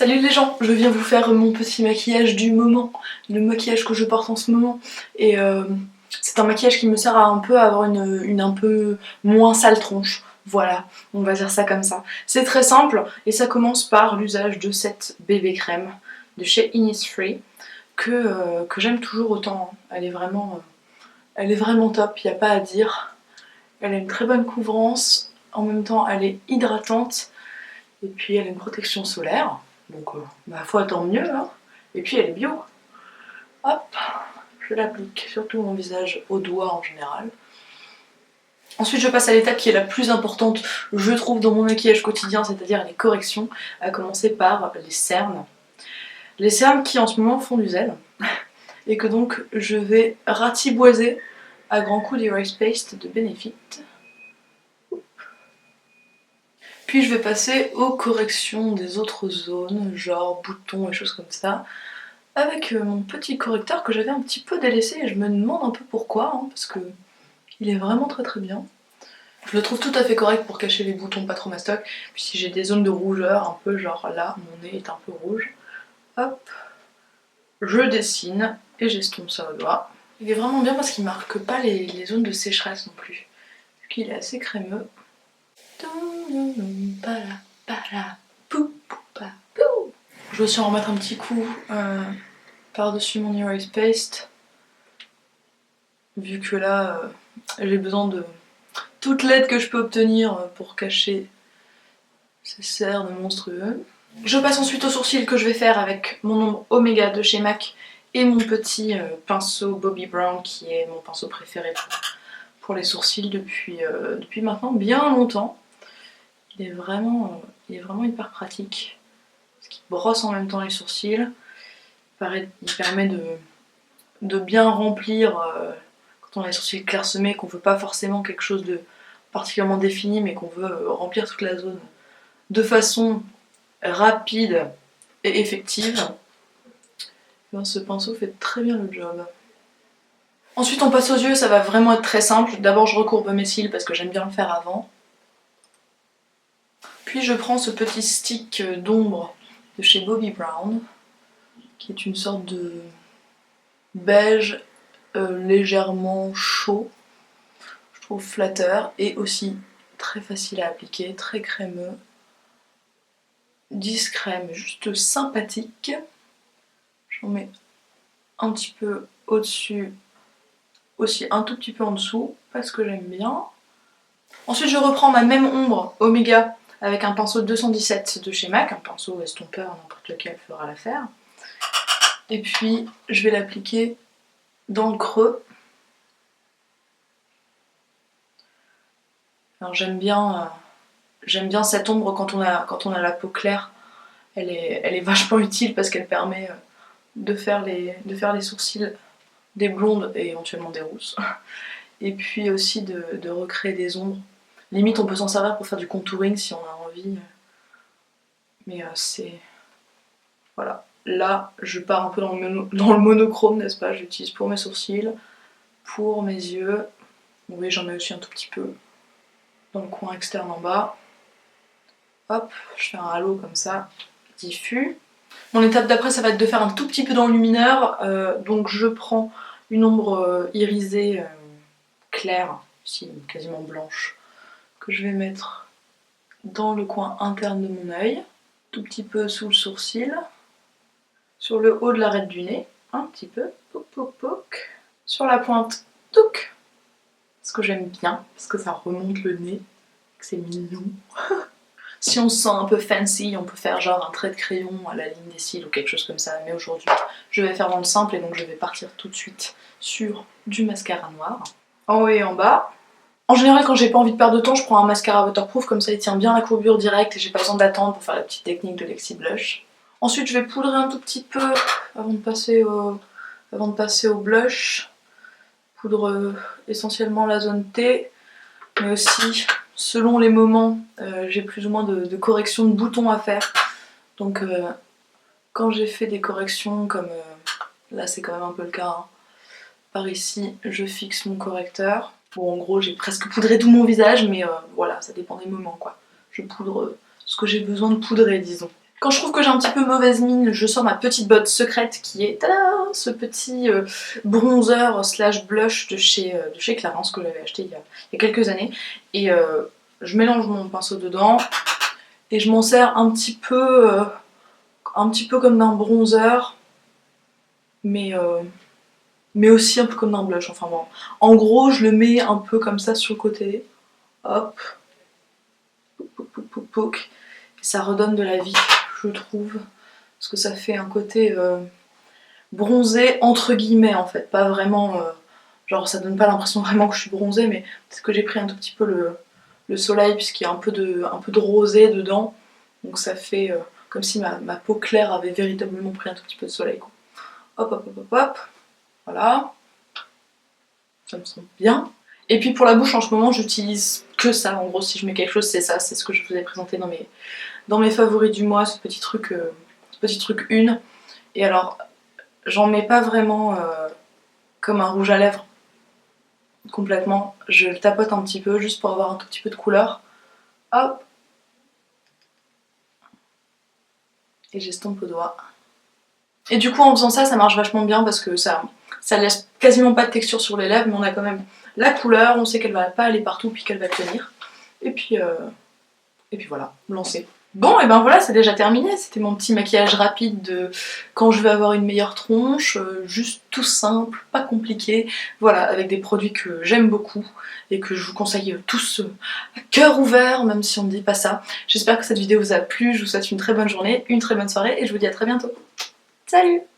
Salut les gens, je viens vous faire mon petit maquillage du moment, le maquillage que je porte en ce moment. Et c'est un maquillage qui me sert à un peu avoir une un peu moins sale tronche. Voilà, on va dire ça comme ça. C'est très simple et ça commence par l'usage de cette bébé crème de chez Innisfree que j'aime toujours autant. Elle est vraiment top, il n'y a pas à dire. Elle a une très bonne couvrance, en même temps elle est hydratante et puis elle a une protection solaire. Donc, ma foi, tant mieux, hein. Et puis elle est bio. Hop, je l'applique surtout mon visage, au doigt en général. Ensuite, je passe à l'étape qui est la plus importante, je trouve, dans mon maquillage quotidien, c'est-à-dire les corrections, à commencer par les cernes. Les cernes qui, en ce moment, font du zèle. Et que donc, je vais ratiboiser à grands coups d'Erase Paste de Benefit. Puis je vais passer aux corrections des autres zones, genre boutons et choses comme ça, avec mon petit correcteur que j'avais un petit peu délaissé et je me demande un peu pourquoi, hein, parce que il est vraiment très bien. Je le trouve tout à fait correct pour cacher les boutons pas trop mastoc, puis si j'ai des zones de rougeur, un peu genre là, mon nez est un peu rouge, hop, je dessine et j'estompe ça au doigt. Il est vraiment bien parce qu'il marque pas les zones de sécheresse non plus, vu qu'il est assez crémeux. Je vais aussi en remettre un petit coup par-dessus mon Erase Paste, vu que là j'ai besoin de toute l'aide que je peux obtenir pour cacher ces cernes monstrueux. Je passe ensuite aux sourcils que je vais faire avec mon ombre Omega de chez MAC et mon petit pinceau Bobbi Brown qui est mon pinceau préféré pour les sourcils depuis maintenant bien longtemps. Il est vraiment hyper pratique parce qu'il brosse en même temps les sourcils. Il permet de bien remplir quand on a les sourcils clairsemés, qu'on veut pas forcément quelque chose de particulièrement défini mais qu'on veut remplir toute la zone de façon rapide et effective. Ben, ce pinceau fait très bien le job. Ensuite on passe aux yeux, ça va vraiment être très simple. D'abord je recourbe mes cils parce que j'aime bien le faire avant. Puis je prends ce petit stick d'ombre de chez Bobbi Brown, qui est une sorte de beige légèrement chaud. Je trouve flatteur et aussi très facile à appliquer, très crémeux, discret mais juste sympathique. J'en mets un petit peu au-dessus, aussi un tout petit peu en dessous, parce que j'aime bien. Ensuite je reprends ma même ombre Omega avec un pinceau 217 de chez MAC, un pinceau estompeur, n'importe lequel fera l'affaire. Et puis je vais l'appliquer dans le creux. Alors j'aime bien cette ombre quand on a la peau claire. Elle est vachement utile parce qu'elle permet de faire les sourcils des blondes et éventuellement des rousses. Et puis aussi de recréer des ombres. Limite on peut s'en servir pour faire du contouring si on a envie. Mais c'est... Voilà. Là je pars un peu dans le monochrome, n'est-ce pas? J'utilise pour mes sourcils, pour mes yeux. Oui, j'en mets aussi un tout petit peu dans le coin externe en bas. Hop, je fais un halo comme ça, diffus. Mon étape d'après, ça va être de faire un tout petit peu d'enlumineur. Donc je prends une ombre irisée claire, ici quasiment blanche, que je vais mettre dans le coin interne de mon œil, tout petit peu sous le sourcil, sur le haut de l'arête du nez, un petit peu, poc poc poc, sur la pointe, touc, ce que j'aime bien, parce que ça remonte le nez, que c'est mignon. Si on se sent un peu fancy, on peut faire genre un trait de crayon à la ligne des cils ou quelque chose comme ça, mais aujourd'hui je vais faire dans le simple et donc je vais partir tout de suite sur du mascara noir, en haut et en bas. En général quand j'ai pas envie de perdre de temps, je prends un mascara waterproof, comme ça il tient bien la courbure directe et j'ai pas besoin d'attendre pour faire la petite technique de Lexi Blush. Ensuite je vais poudrer un tout petit peu avant de passer au blush. Poudre essentiellement la zone T, mais aussi selon les moments, j'ai plus ou moins de corrections de boutons à faire. Donc quand j'ai fait des corrections comme là c'est quand même un peu le cas, hein, par ici je fixe mon correcteur. Bon en gros j'ai presque poudré tout mon visage, mais voilà, ça dépend des moments quoi. Je poudre ce que j'ai besoin de poudrer, disons. Quand je trouve que j'ai un petit peu mauvaise mine, je sors ma petite botte secrète qui est tada, ce petit bronzer slash blush de chez Clarins que j'avais acheté il y a quelques années. Et je mélange mon pinceau dedans et je m'en sers un petit peu comme d'un bronzer, mais aussi un peu comme d'un blush. Enfin bon, en gros, je le mets un peu comme ça sur le côté. Hop, pouc, pouc, pouc, pouc. Et ça redonne de la vie, je trouve, parce que ça fait un côté bronzé entre guillemets en fait, pas vraiment, genre ça donne pas l'impression vraiment que je suis bronzée, mais c'est que j'ai pris un tout petit peu le soleil puisqu'il y a un peu de rosé dedans, donc ça fait comme si ma peau claire avait véritablement pris un tout petit peu de soleil, quoi. Hop hop hop hop hop, voilà, ça me semble bien. Et puis pour la bouche en ce moment j'utilise que ça, en gros si je mets quelque chose c'est ça, c'est ce que je vous ai présenté dans mes favoris du mois, ce petit truc une. Et alors j'en mets pas vraiment comme un rouge à lèvres complètement, je le tapote un petit peu juste pour avoir un tout petit peu de couleur. Hop, et j'estompe au doigt. Et du coup en faisant ça, ça marche vachement bien parce que ça laisse quasiment pas de texture sur les lèvres, mais on a quand même la couleur, on sait qu'elle va pas aller partout puis qu'elle va tenir. Et puis voilà, lancé. Bon, et ben voilà, c'est déjà terminé. C'était mon petit maquillage rapide de quand je vais avoir une meilleure tronche, juste tout simple, pas compliqué. Voilà, avec des produits que j'aime beaucoup et que je vous conseille tous à cœur ouvert, même si on ne dit pas ça. J'espère que cette vidéo vous a plu, je vous souhaite une très bonne journée, une très bonne soirée et je vous dis à très bientôt. Salut!